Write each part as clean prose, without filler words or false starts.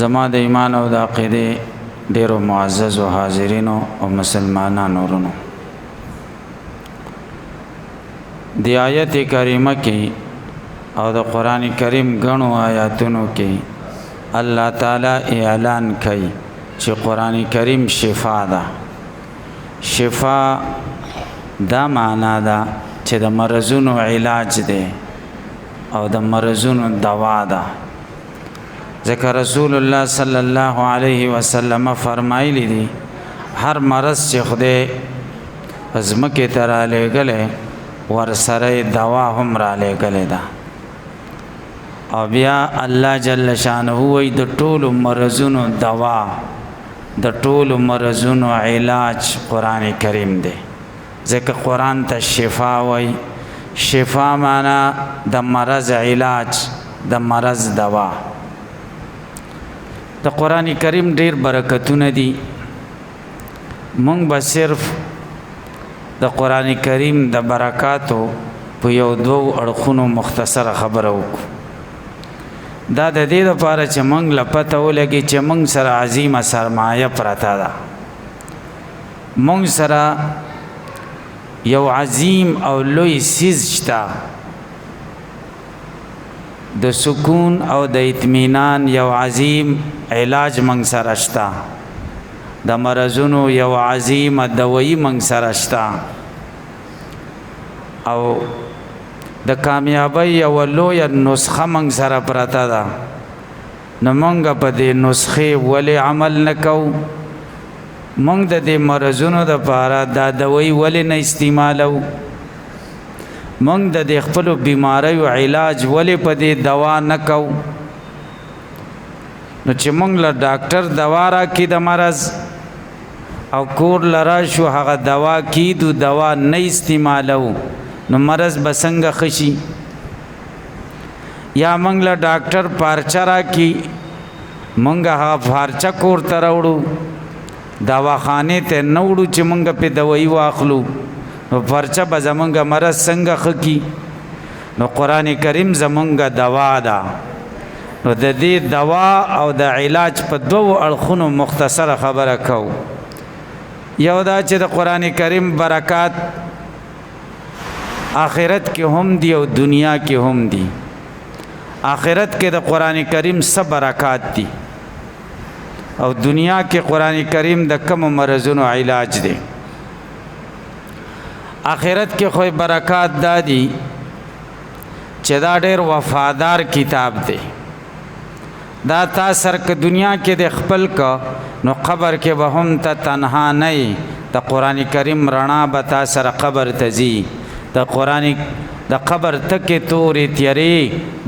زما د ایمان او د عقیده ډیرو معزز او حاضرینو او مسلمانانو ورونو، د آیت کریمه کې او د قران کریم غنو آیاتونو کې الله تعالی اعلان کوي چې قران کریم شفا ده. شفا دا معنا ده چې د مرزونو علاج ده او د مرزونو دوا ده. ذکر رسول الله صلی الله علیه وسلم فرمایلی دي هر مرض چې خدای ازمکه تر لګلې ور سره دوا هم را لګلې ده. او بیا الله جل شانه وي د ټولو مرزونو دوا د ټولو مرزونو علاج قران کریم دی. ځکه قران ته شفا وي. شفا معنا د مرض علاج، د مرض دوا. د قران کریم ډیر برکتونه دي. مونږ به صرف د قران کریم د برکاتو په یو دوه اړخونو مختصره خبره وکړو. دا د دې لپاره چې مونږ لپاره ولګي چې مونږ سره عظیمه سرمایه پراته ده. مونږ سره یو عظیم او لوی سیز شته، د سکون او د اطمینان یو عظیم علاج مونږ سره شته، د مرزونو یو عظیم دوايي مونږ سره شته، او د کامیابی یو لوی نسخه مونږ سره پراته ده. نو مونږ په دې نسخه ولې عمل نکو؟ مونږ د دې مرزونو د لپاره دا دوايي ولې نه استعمالو؟ مونږ د دې خپل بیماریو علاج ولې په دې دوا نکو؟ نو چې مونږ له ډاکټر دوا راکړي د مرض او کور لرا شو هغه دوا کیدو دوا نه استعمالو، نو مرض بسنګ خشي. یا مونږ له ډاکټر پارچه راکړي، مونږ هغه پارچه کور ته راوړو، دواخانه ته نه وړو چې مونږ په دوايي واخلو، نو پارچه به زمونږ مرض څنګه خکي؟ نو قران کریم زمونږ دوا ده. نو د دې دوا او د علاج په دوه اړخونو مختصره خبره کو. یو دا چې د قران کریم برکات آخرت کې هم دی او دنیا کې هم دی. آخرت کې د قران کریم سب برکات دي او دنیا کې قران کریم د کم مرزونو علاج دی. آخرت کې خو برکات دادي چې دا ډېر وفادار کتاب دی. دا تا سر که دنیا کې د خپل کا نو قبر کې به هم ته تنها نه د قران کریم رڼا به تا سره قبر ته ځي. د قران د قبر تکې تورې تیارې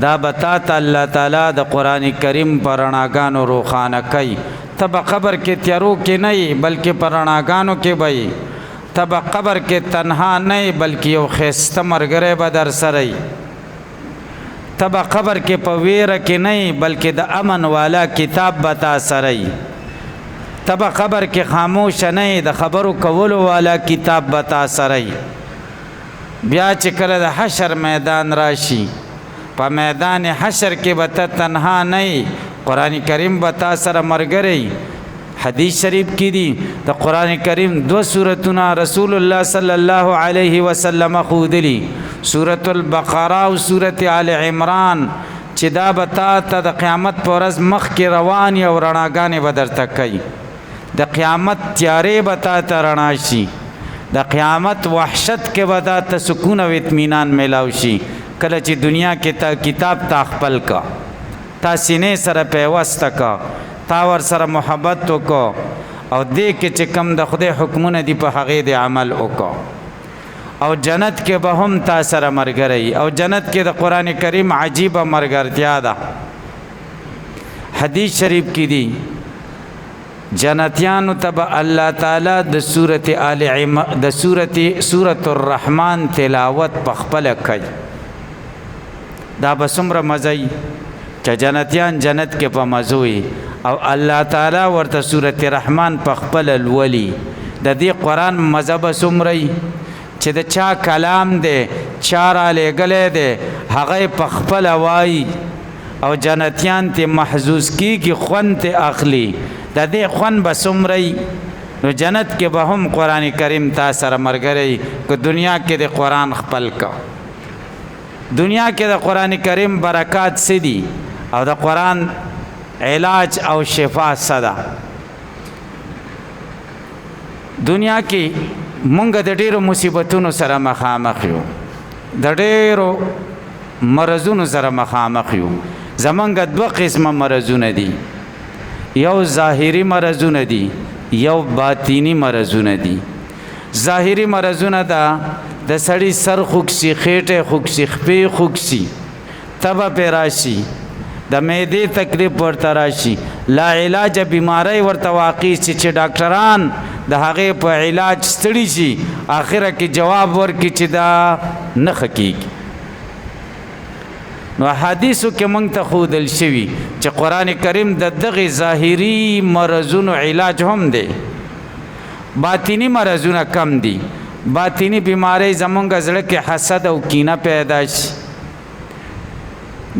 دا به تا ته الله تعالی د قران کریم پر رڼاګانو روښانه کوي. ته به قبر کې تیارو کې نه بلکې پر رڼاګانو کې به ته به قبر کې تنها نه بلکې یو ښایسته ملګری به در سره وي. ته به قبر کې په ویره کې نه بلکې د امن والا کتاب به تا سره وي. ته به قبر کې خاموش نه د خبرو کولو والا کتاب به تا سره وي. بیا چې کله د حشر میدان راشي، په میدان حشر کې به ته تنها نه قرآن کریم به تا سره ملګری. حدیث شریف کې دي د قرآن کریم دو سورتونه رسول الله صلی الله علیه وسلم ښودلي، سورة البقره او سورة آل عمران، چې دا به تا ته د قیامت په ورځ مخکې روانې او رڼاګانې به درته کوي. د قیامت تیارې به تا ته رڼا شي، د قیامت وحشت کې به تا ته سکون او اطمینان میلاو شي. کله چې دنیا کې تا کتاب تا خپل کا، تا سینې سره پیوسته کا، تا ور سره محبت وکړه او دې کې چې کم د خدای حکمونه دي په هغې د عمل وکړه. او جنت کې به هم تا سره ملګری. او جنت کې د قرآن کریم عجیبه ملګرتیا ده. حدیث شریف کې دي جنتیانو ته به الله تعالی د سورة الرحمن تلاوت په خپله کوي. دا به څومره مزه وي چې جنتیان جنت کې په مزه وي او الله تعالی ورته سورة رحمان په خپله لولي. د دې قرآن مزه به څومره وي چې د چا کلام دی، چا را لېږلی دی، هغه یې په خپله وایي او جنتیان ته محظوظ کیږي خوند ته اخلي د دې خوند به څومره نو جنت کې به هم قرآن کریم تا سره ملګری که دنیا کې د قرآن خپل کا دنیا کې د قرآن کریم برکات څه دي او د قرآن علاج او شفا څه ده دنیا کې مونږ د ډېرو مصیبتونو سره مخامخ یو د ډېرو مرضونو سره مخامخ یو زمونږ دوه قسمه مرضونه دي یو ظاهري مرضونه دي یو باطینی مرضونه دي ظاهري مرضونه دا د سړی سر خوکسي خېټه خوکسي خپې خوکسي تبه پې راشي د معدې تکلیف ورته راشي لا علاج بیماری ورته واقع شي چې ډاکټران د هغې په علاج ستړي شي آخره کې جواب ورکړي چې دا نه ښه کېږي نو حدیثو کې موږ ته ښودل شوي چې قرآن کریم د دغې ظاهري مرضونو علاج هم دی باطینی مرضونه کم دي باطینی بیماری زمونږ زړه کې حسد او کینه پیدا شي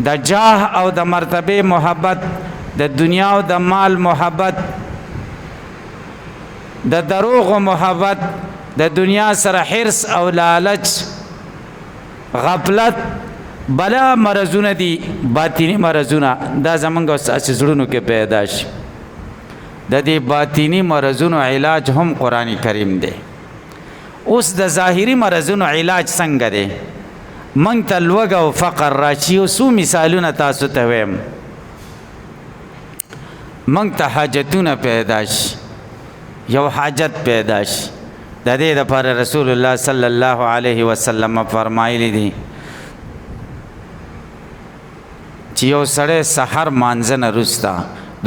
د جاه او د مرتبه محبت د دنیا او د مال محبت د دروغ محبت د دنیا سره حرص او لالچ غفلت بلا مرضونه دي باطینی مرضونه دا زمونږ اساس زړونو کې پیدا شي د دې باطینی مرضونو علاج هم قرآن کریم دی اوس د ظاهري مرضونو علاج څنګه دی موږ ته لوږه او فقر راشي او څو مثالونه تاسو ته ویم موږ ته حاجتونه پیدا شي یو حاجت پیدا شي د دې لپاره رسول الله صلی الله علیه وسلم فرمایلی دي چې یو سړی سحر مانځه نه وروسته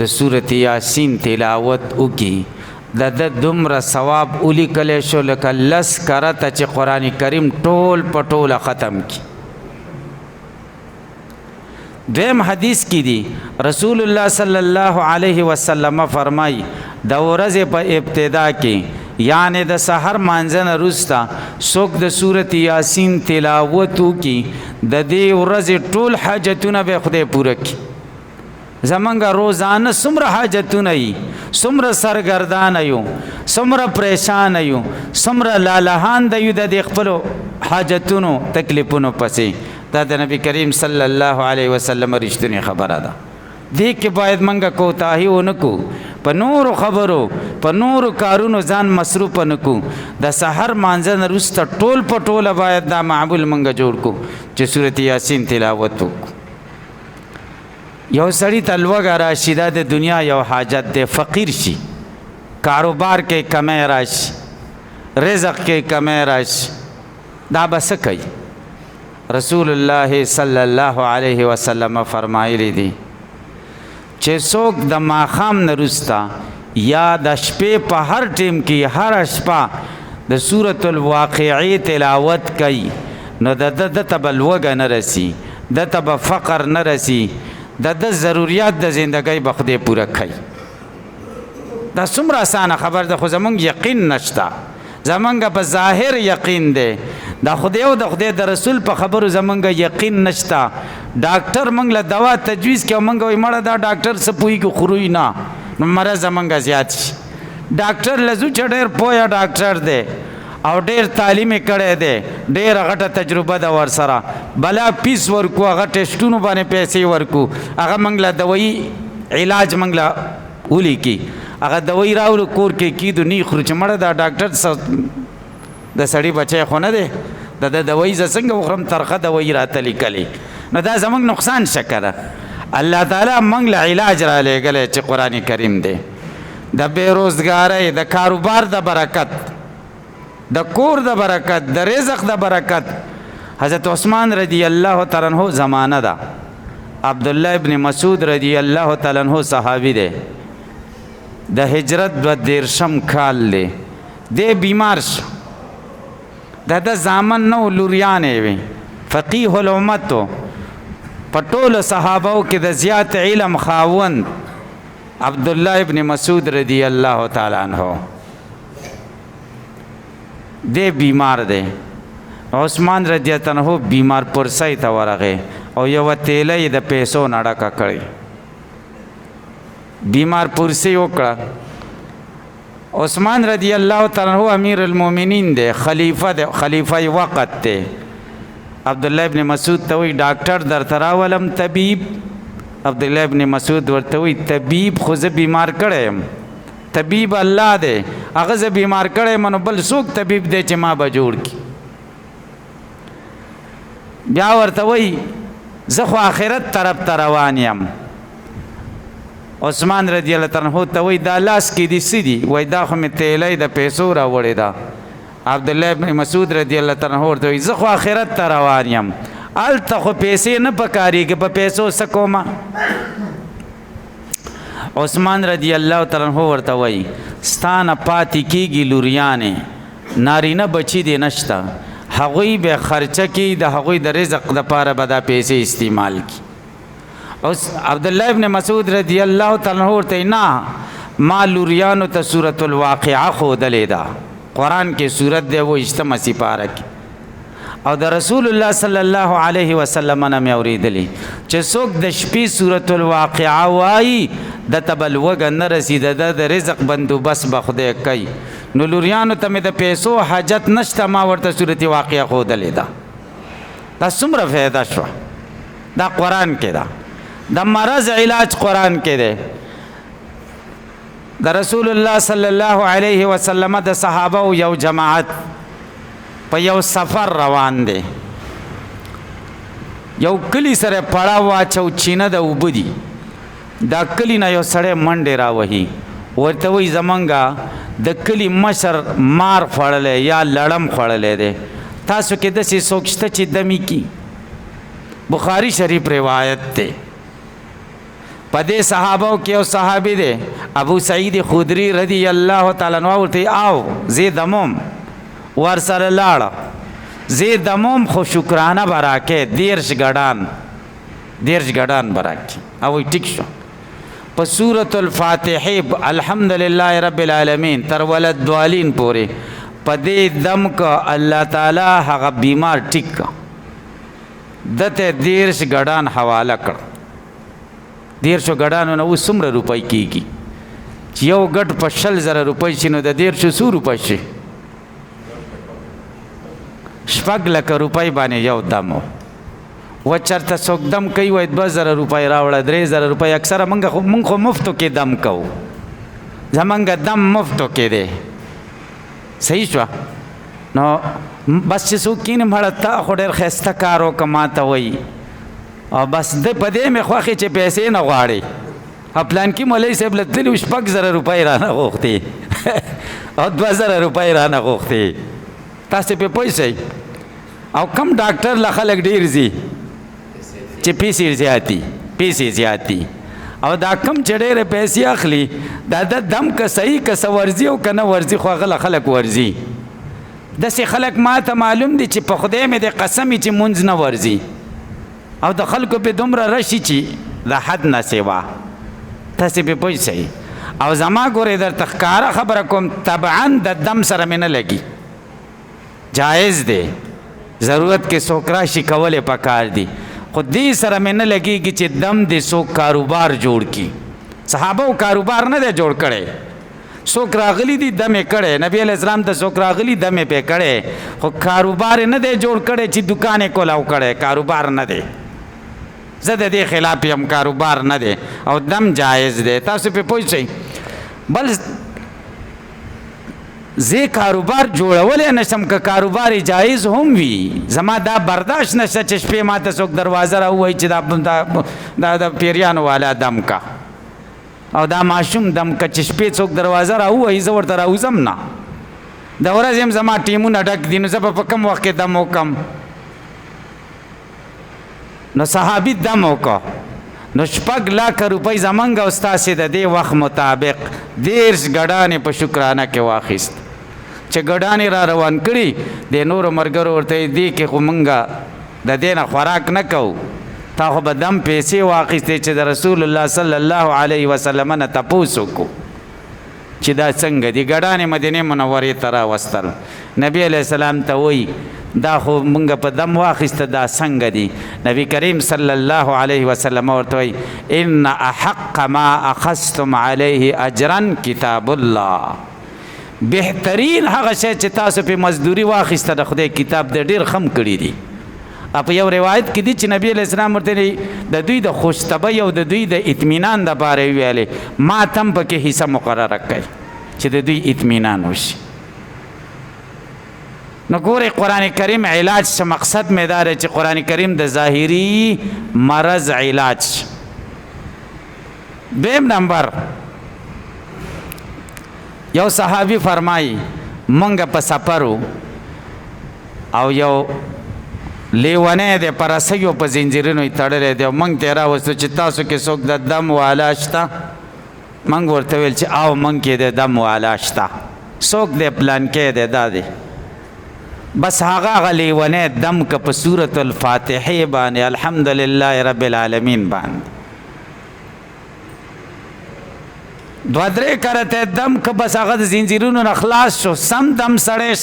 د سورت یاسین تلاوت وکړي د دومره ثواب ولیکلی شو لکه لس کرته چې قرآن کریم ټول په ټوله ختم کړي دویم حدیث کې دي رسول الله صلی الله علیه وسلم فرمای د ورځې په ابتدا کې یعنی د سحر مانځه نه وروسته څوک د سورت یاسین تلاوت وکړي د دې ورځې ټول حاجتونه به خدای پوره کړي زمونږ روزانه څومره حاجتونه یي څومره سرګردانه یو څومره پریشانه یو څومره لالهانده یو د دې خپلو حاجتونو تکلیفونو پسې دا د نبی کریم صلی الله علیه وسلم رښتونې خبره ده دې کې باید موږ کوتاهي ونه کړو په نورو خبرو په نورو کارونو ځان مصروف نه کړو د سحر مانځه نه وروسته ټول په ټوله باید دا معمول موږ جوړ کړو چې سورت یاسین تلاوت وکړو یو سړی ته لوږه راشي دا د دنیا یو حاجت دی فقیر شي کاروبار کې کمی راشي رزق کې کمی راشي دا به څه کوي رسول الله صلی الله علیه وسلم فرمایلی دي چې څوک د ماښام نه وروسته یا د شپې په هر ټیم کې هره شپه د سورة الواقعې تلاوت کوي نو د ته به لوږه نه رسي د ته به فقر نه رسي د ضروریات د زندګۍ به خدای پوره کوي دا څومره اسانه خبر ده خو زمونږ یقین نشته زمونږ په ظاهر یقین دی د خدای او د خدای د رسول په خبرو زمونږ یقین نشته ډاکټر موږ له دوا تجویز کوي موږ وایي مړه دا ډاکټر څه پوهېږي خروي نه نو مرض زمونږ زیات شي ډاکټر لزو چې ډېر پوهه ډاکټر دی او ډېر تعلیم یې کړی دی ډېره غټه تجربه ده ورسره بلا پیس ورکو هغه ټیسټونو باندې پیسې ورکو هغه موږ له دوایي علاج موږ له ولیکي هغه دوایي راوړو کور کې کیدو نه خورو چې مړه دا ډاکټر د سړي بچی خو نه دی د دوایي زه څنګه وخورم ترخه دوایي راته لیکلې نو دا زموږ نقصان شکه ده الله تعالی موږ له علاج را لېږلی چې قرآن کریم دی د بېروزګارۍ د کاروبار د برکت د کور د برکت د رزق د برکت حضرت عثمان رضی الله تعالی عنہ زمانه ده عبدالله ابن مسعود رضی الله تعالی عنہ صحابي دی د هجرت 22 کال دی دی بیمار شو د زامن نو لوریانې وي فقیه الامت په ټولو صحابو کې د زیات علم خاوند عبدالله ابن مسعود رضی الله تعالی عنہ دی بیمار دی عثمان رضی الله عنہ بیمار پرسای ته ورغی او یو تیلی د پیسو نه ډکه کړې. بیمار پرسی وکړه. عثمان رضی الله تعالی عنہ امیر المؤمنین دی، خلیفہ وقت دی. عبدالله ابن مسعود ته وی ډاکټر درته راولم طبیب؟ عبدالله ابن مسعود ورته وی طبیب خو زه بیمار کړی یم، طبیب الله دی، هغه زه بیمار کړی یم نو بل څوک طبیب دی چې ما به جوړ کړي؟ بیا ورته وی زه خو آخرت طرف ته روان یم. عثمان رضی الله تعالی عنہ ته وی دا لاس کې دي څه دي؟ وایي دا خو مې تیلی د پیسو راوړې ده. عبدالله ابن مسعود رضی الله تعالی عنہ ورته وی زه خو آخرت ته روان یم، هلته خو پیسې نه پکارېږي، په پیسو څه کومه؟ عثمان رضی الله تعالی عنہ ورته وی ستا نه پاتې کېږي لوریانې، نارینه بچي دې نشته، هغوی به خرچه کړي، د هغوی د رزق دپاره به دا پیسې استعمال کړي. اوس عبدالله ابن مسعود رضی الله تعالی عنہ ورته نه، ما لوریانو ته سورة الواقعه ښودلې ده، قرآن کې صورت دی و 28 سپاره کې، او د رسول الله صلی الله علیه وسلم نه مې اورېدلې چې څوک د شپې سورة الواقعه وایي د ته به لوږه نه رسېده، د رزق بندوبست به خدای کوي. نو لوریانو ته مې د پیسو حاجت نشته، ما ورته سورة واقعه ښودلې ده. دا څومره فایده شوه، دا قرآن کې ده. د مرض علاج قرآن کې دی. د رسول الله صلی الله علیه وسلم د صحابه یو جماعت په یو سفر روان دی، یو کلی سره پړاو واچو، چینه د اوبه دي. دا کلی نه یو سړی منډې راوهي، ورته وایي زمونږ د کلي مشر مار خوړلی یا لړم خوړلی دی، تاسو کې داسې څوک شته چې دمي کي؟ بخاري شریف روایت دی. په دې صحابو کې یو صحابي دی ابو سعید خدری رضی الله تعالی عنہ، ورته او زه دموم، ورسره لاړه، زه دموم خو شکرانه به راکې 10 ګډان به راکې. او ټیک شو. په سورة الفاتحه الحمدلله رب العالمین تر ولدوالین پورې په دې دم که الله تعالی هغه بیمار ټیک که، دته 10 ګډان حواله کړ. 150 ګډانو نه اوس څومره روپۍ کېږي؟ چې یو ګډ په 100,000 روپۍ شي نو د 150 څو روپۍ شي؟ 6 لکه روپۍ باندې یو دم و چرته څوک دم کوي وایي 2000 روپۍ راوړه، 3000 روپۍ. اکثره موږ خو مفتو کې دم کوو، زمونږ دم مفتو کې دی. صحیح شوه. نو بس چې څوک کینې مړه تا خو ډېر ښایسته کار وکړه ما ته وایي، او بس د په دې مې خوښې چې پیسې نه غواړې. پلانکي مولوي صاحب له تللي 6,000 روپۍ رانه غوښتې او 2000 روپۍ رانه غوښتې. تاسې پې پوه شئ. او کم ډاکټر له خلک ډېر ځي چې پیسې زیاتي، او دا کم چې ډېرې پیسې اخلي دا د دم که صحیح که څه ورځي او که نه ورځي خو هغه له خلک ورځي. داسې خلک ما ته معلوم دي چې په خدای مې د قسم چې مونځ نه ورځي، او د خلکو پې دومره رشي چې د حد نه سوا. تاسې پې پوه شئ. او زما ګورې درته ښکاره خبره کوم، طبعا د دم سره مې نه لګي، جایز دی، ضرورت کې څوک راشي کولی پکار دي، خو دې سره مې نه لګېږي چې دم دې څوک کاروبار جوړ کړي. صحابو کاروبار نه دی جوړ کړی، څوک راغلی دي دم یې کړی، نبی علیہ السلام ته څوک راغلی دم یې پې کړی، خو کاروبار یې نه دی جوړ کړی چې دکان یې کولاو کړی، کاروبار نه دی. زه د دې خلاف یم، کاروبار نه دی او دم جایز دی. تاسو پې پوه شئ. بل زه کاروبار جوړولی نشم که کاروبار جایز هم وي، زما دا برداشت نشته چې شپې ما ته څوک دروازه راووایي چې دا د پیریانو والا دم کا، او دا ماشوم دم که چې شپې څوک دروازه راووایي زه ورته راوځم نه. د ورځې هم زما ټیمونه ډک دي، نو زه به په کوم وخت کې دم وکړم؟ نو صحابي دم وکړه، نو 6 لکه روپۍ زمونږ او ستاسې د دې وخت مطابق 10 ګډانې په شکرانه کې واخیست. چې ګډانې را روان کړي د نورو ملګرو ورته دې کې خو مونږ د دې نه خوراک نه کوو، تا خو به دم پیسې واخیستې چې د رسول الله صلی الله علیه وسلم نه تپوس وکړو چې دا څنګه دي. ګډانې مدینې منورې ته راوستل. نبی علیه السلام ته وایي دا خو مونږ په دم واخیسته دا څنګه دي؟ نبی کریم صلی الله علیه وسلم ورته وایي ان احق ما اخذتم علیه اجرا کتاب الله، بهترین هغه شی چې تاسو په مزدوري واخیسته د خدای کتاب د ډېر خم کړي دي. په یو روایت کې دي چې نبی علیہ السلام ورته د دوی د خوشطبعۍ او د دوی د اطمینان دپاره ویلې ما تم پکې حصه مقرره کړئ چې د دوی اطمینان وشي. نو ګورئ قرآن کریم علاج څه مقصد مې دا دی چې قرآن کریم د ظاهري مرض علاج. دویم نمبر یو صحابي فرمایي مونږ په سفرو او یو لیونی دی په رسیو په زنجیرونو یې تړلی دی او موږ ته یې راوستو چې تاسو کې څوک د دم والا شته؟ موږ ورته ویل چې او موږ کې د دم والا شته. څوک دی؟ پلانکی دی. دا دی بس هغه لیونی دم که په سورة الفاتحې باندې الحمدلله رب العالمین باندې دوه درې کرته دم که بس هغه د زنجیرونو نه خلاص شو، سم دم سړی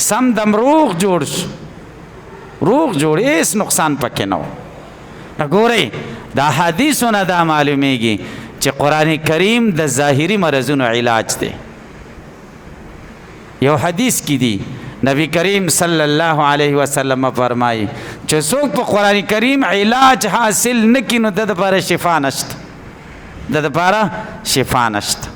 سم دم روغ جوړ شو، روغ جوړ، هیڅ نقصان پکې نه و. ګورئ دا حدیثونه دا معلومیږي چې قرآن کریم د ظاهري مرضونو علاج دی. یو حدیث کې دی نبی کریم صلی الله علیه وسلم فرمایي چې څوک په قرآن کریم علاج حاصل نه کړي نو د دپاره شفا نشته، د دپاره شفا نشته.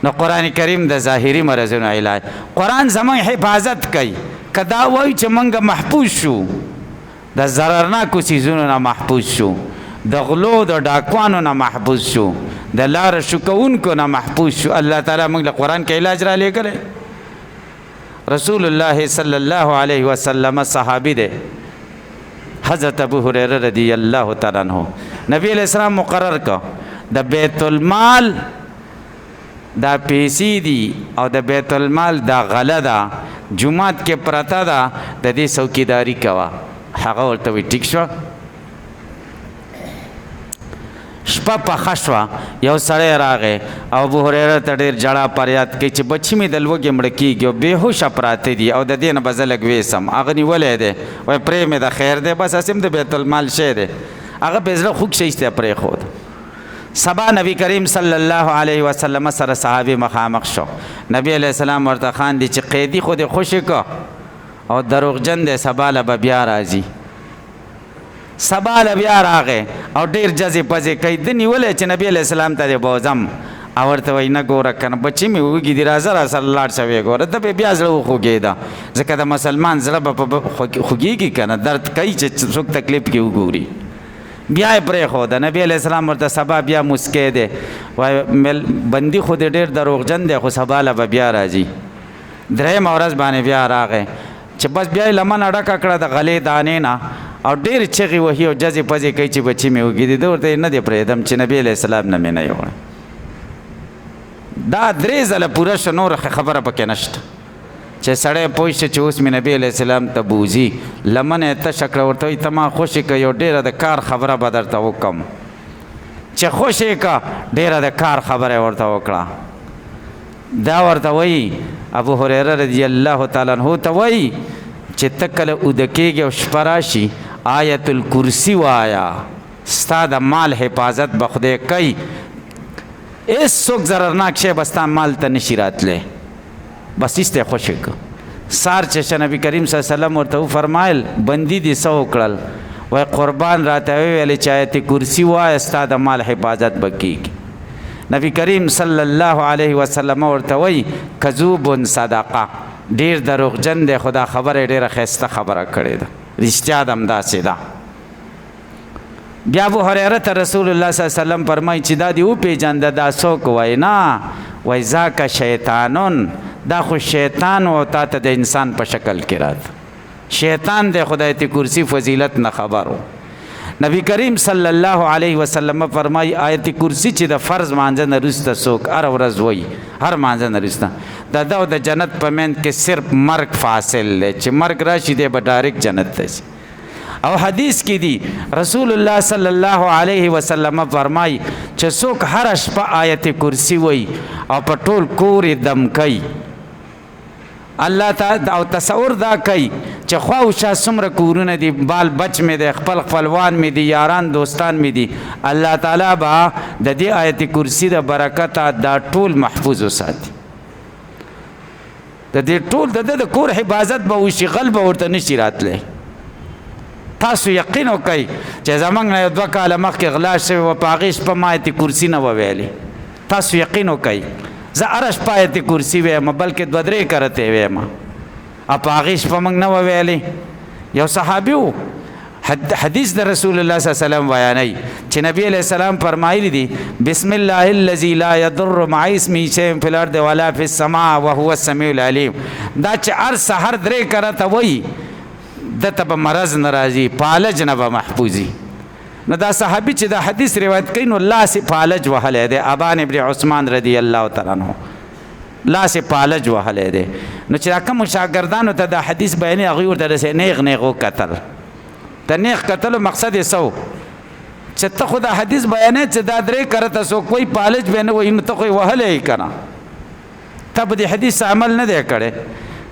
نو قرآن کریم د ظاهري مرضونو علاج. قرآن زموږ حفاظت کوي. که دا وایي چې موږ محفوظ شو، د ضررناکو څیزونو نه محفوظ شو، د غلو د ډاکوانو نه محفوظ شو، د لاره شکوونکو نه محفوظ شو، الله تعالی موږ له قرآن کې علاج را لېږلی. رسول الله صلی الله علیه وسلم صحابي دی حضرت ابو هریره رضی الله تعالی عنہ. نبی علیہ السلام مقرر کا د بیت المال دا پیسې دي او د بیت المال دا غله ده جومات کې پرته ده، د دې څوکیداري کوه. هغه ورته وایي ټیک شوه. شپه پخه شوه، یو سړی راغی او ابو هریره ته ډېر جړا فریاد کوي چې بچي مې د لوږې مړه کېږي او بېهوشه پراته دي او د دې نه به زه لږ ویسم. هغه نیولی دی، وایي پرې مې د خیر دی، بس هسې هم د بیت المال شی دی. هغه په زړه خوږ شی ته پرېښود. سبا نبی کریم صلی الله علیه وسلم سره صحابي مخامخ شو. نبی علیہ السلام ورته خاندي چې قیدي خو دې خوشې که او دروغجن دی، سبا له به بیا راځي. سبا له بیا راغی او ډېر جزې پزې کوي. ده نیولی چې نبی علیہ السلام ته دې بوځم او ورته وایي نه ګوره که نه بچي مې وږي دي راځه راسره لاړ شه ویې ګوره. ده به بیا زړه وخوږېده ځکه د مسلمان زړه به خوږېږي که نه، درد کوي چې څوک تکلیف کې وګوري. بیا یې پرېښوده. نبی علیہ السلام ورته سبا بیا مسکی دی، وایي بندي خو دې ډېر دروغجن دی خو سبا له به بیا راځي. درېیمه ورځ باندې بیا راغی چې بس بیا یې لمنه ډکه کړه د غلې دانې نه او ډېر چغې وهي او جزې پزې کوي چې بچي مې وږي دي. ده ورته نه دی پرېږدم چې نبی علیہ السلام نه مې نه یوړی. دا درې ځله پوره شو، نور خبره پکې نشته چې سړی پوه شي چې اوس مې نبی علیہ السلام ته بوځي. لمنه یې تشه کړه، ورته وایي ته ما خوشې که یو ډېره د کار خبره به درته وکړم. چې خوشې که ډېره د کار خبره یې ورته وکړه. دا ورته وایي ابو هریره رضی الله تعالی عنہ ته وایي چې ته کله اوده کېږې او شپه راشي آیت الکرسی وایا، ستا د مال حفاظت به خدای کوي. هېڅوک ضررناک شی به ستا مال ته نشي راتلی. بس ایسته خوشې که سار چې نبی کریم صلی الله علیه وسلم ورته وفرمایل بندي دې څه وکړل؟ وایي قربان راته وویلې چې آیت کرسی وایه ستا د مال حفاظت به کېږي. نبی کریم صلی الله علیه وسلم ورته وایي کذوب صدقه، ډېر دروغجن دی خو دا خبره ډېره ښایسته خبره کړې ده، رښتیا ده همداسې ده. بیا ابو هریره ته رسول الله صلی الله علیه وسلم فرمایي چې دا دې وپېژنده دا څوک؟ وایي نه، وایي ذاک شیطانون، دا خو شیطان و تا ته د انسان په شکل کې راته. شیطان دی خو د آیت کرسی فضیلت نه خبر و. نبی کریم صلی الله علیه وسلم فرمایي آیت کرسی چې د فرض مانځه نه وروسته څوک هره ورځ وایي، هر مانځه نه وروسته، د ده او د جنت په منځ کې صرف مرګ فاصل دی، چې مرګ راشي دی به ډایرکټ جنت ته ځي. او حدیث کې دی رسول الله صلی الله علیه وسلم فرمایي چې څوک هره شپه آیت کرسی وایي او په ټول کور یې دم کوي الله تعالی او تصور دا کوي چې خوا او شا څومره کورونه دي، بال بچ مې دی، خپل خپلوان مې دي، یاران دوستان مې دي، الله تعالی به د دې آیت کرسی د برکته دا ټول محفوظ وساتي. د دې ټول د کور حفاظت به وشي، غل به ورته نشي راتلی. تاسو یقین وکئ چې زمونږ نه 2 کاله مخکې غلا شوې وه، په هغې شپه ما آیت کرسي نه وه ویلې. تاسو یقین وکئ زه هره شپه آیت کرسي ویم، بلکې 2-3 کرتې ویم، او په هغې شپه موږ نه وه ویلې. یو صحابي و، حدیث د رسول الله صلی الله علیه وسلم بیانوي چې نبی علیہ السلام فرمایلی دي بسم الله الذي لا يضر مع اسمه شيء في الارض ولا في السماء وهو السميع العليم. دا چې هر سحر 3 کرته وایي دته به مرض نه راځي، فالج نه به محفوظي. نو دا صحابي چې دا حدیث روایت کوي نو لاس فالج وهلی دی، ابان ابن عثمان رضی الله تعالی عنہ لاس فالج وهلی دی. نو چې کوم شاګردانو ته دا حدیث بیانې هغوی ورته داسې نیغ نیغ وکتل. د نیغ کتلو مقصد یې څه و چې ته خو دا حدیث بیانې چې دا 3 کرته څوک وایي فالج به نه وایي، نو ته خو یې وهلی یې که نه، ته به د حدیث عمل نه دی کړی.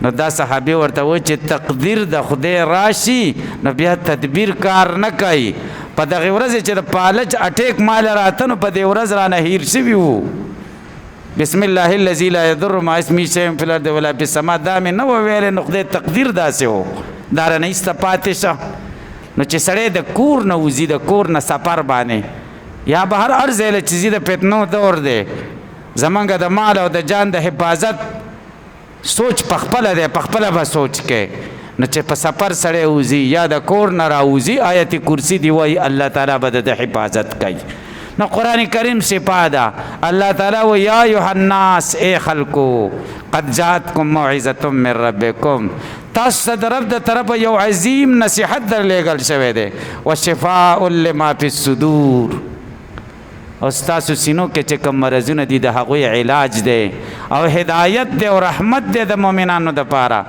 نو دا صحابي ورته وایي چې تقدیر د خدای راشي نو بیا تدبیر کار نه کوي. په دغې ورځې چې د فالج اټیک مال راته نو په دې ورځ رانه هیر شوي وو. بسم الله الذي لا يضر مع اسمه شيء في الارض ولا في السماء دا مې نه وه ویلې، نو خدای تقدیر داسې و، دا رانه ایسته پاتې شه. نو چې سړی د کور نه وځي، د کور نه سفر باندې یا بهر هر ځای له چې ځي، د فتنو دور دی، زمونږ د مال او د جان د حفاظت سوچ پخپله دی، پخپله به سوچ کوي. نو چې په سفر سړی وځي یا د کور نه راوځي، آیت کرسی دی وایي الله تعالی به د حفاظت کوي. نو قرآن کریم صفا ده، الله تعالی و یا ایها الناس، ای خلکو قد جاءتکم موعظة من ربکم، تاسو ته د رب د طرفه یو عظیم نصیحت در لیږل شوی دی، و شفاء لما فی الصدور، او ستاسو سینو کې چې کوم مرضونه دي د هغوی علاج دی او هدایت دی او رحمت دی د مؤمنانو دپاره.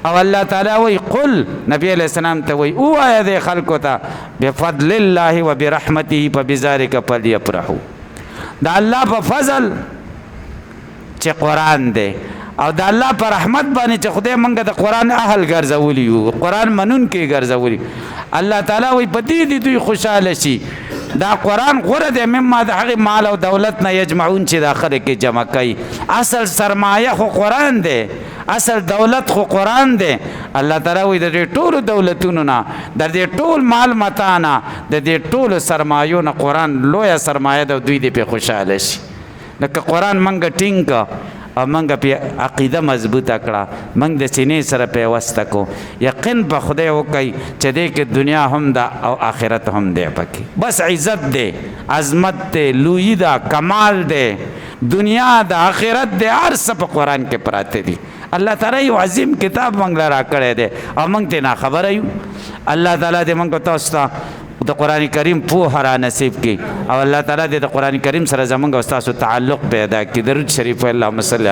او الله تعالی وی قل، نبی علیہ السلام ته وی ووایه دې خلکو ته بفضل الله و برحمته فبذلک فلیفرحوا، د الله په فضل چې قرآن دی او د الله په رحمت باندې چې خدای موږ د قرآن اهل ګرځولي یو، قرآن منونکي ګرځولي. الله تعالی وی په دې دي دوی خوشحاله شي. دا قرآن غوره دی مما د هغې مال او دولت نه یجمعون چې د آخره کې جمع کوي. اصل سرمایه خو قرآن دی، اصل دولت خو قرآن دی. الله تعالی وی د دې ټولو دولتونو نه، د دې ټول مال متا نه، د دې ټولو سرمایو نه قرآن لویه سرمایه ده، دوی دې پې خوشحاله شي. لکه قرآن موږ ټینګ که او موږ پې عقیده مضبوطه کړه، موږ د سینې سره پیوسته کو، یقین په خدای وکئ چې دې کې دنیا هم ده او آخرت هم دی پکې. بس عزت دی، عظمت دی، لویي ده، کمال دی، دنیا د آخرت دی، هر څه په قرآن کې پراته دي. الله تعالی یو عظیم کتاب موږ له راکړی دی او موږ ترې ناخبره یو. الله تعالی دې موږ تاسو ته د قرآن کریم پوهه را نصیب کړي او الله تعالی دې د قرآن کریم سره زموږ او ستاسو تعلق پیدا کړي. درود شریف اللهم صل